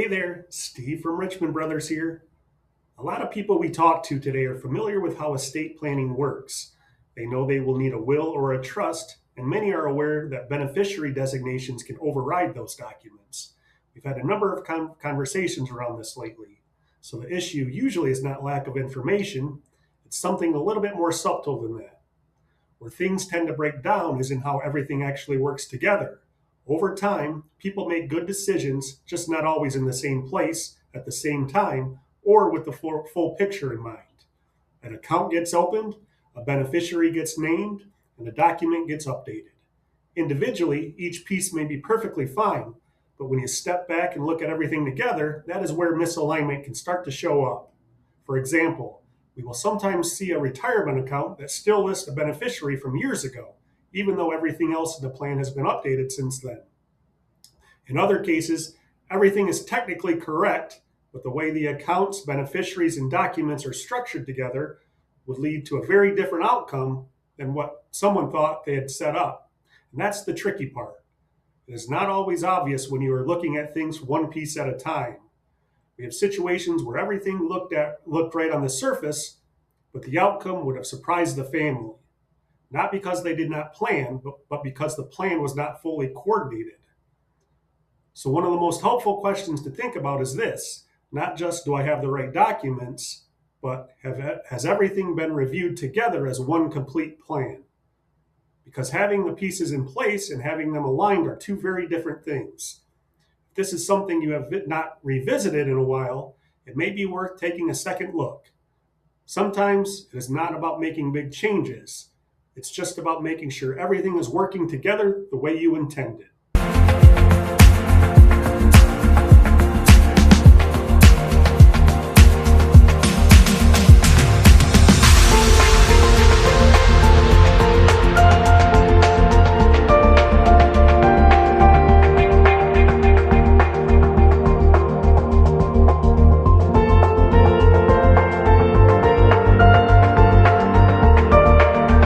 Hey there, Steve from Richmond Brothers here. A lot of people we talk to today are familiar with how estate planning works. They know they will need a will or a trust, and many are aware that beneficiary designations can override those documents. We've had a number of conversations around this lately. So the issue usually is not lack of information, it's something a little bit more subtle than that. Where things tend to break down is in how everything actually works together. Over time, people make good decisions, just not always in the same place at the same time or with the full picture in mind. An account gets opened, a beneficiary gets named, and a document gets updated. Individually, each piece may be perfectly fine, but when you step back and look at everything together, that is where misalignment can start to show up. For example, we will sometimes see a retirement account that still lists a beneficiary from years ago, even though everything else in the plan has been updated since then. In other cases, everything is technically correct, but the way the accounts, beneficiaries, and documents are structured together would lead to a very different outcome than what someone thought they had set up. And that's the tricky part. It is not always obvious when you are looking at things one piece at a time. We have situations where everything looked right on the surface, but the outcome would have surprised the family. Not because they did not plan, but because the plan was not fully coordinated. So, one of the most helpful questions to think about is this: not just do I have the right documents, but has everything been reviewed together as one complete plan? Because having the pieces in place and having them aligned are two very different things. If this is something you have not revisited in a while, it may be worth taking a second look. Sometimes it is not about making big changes. It's just about making sure everything is working together the way you intended.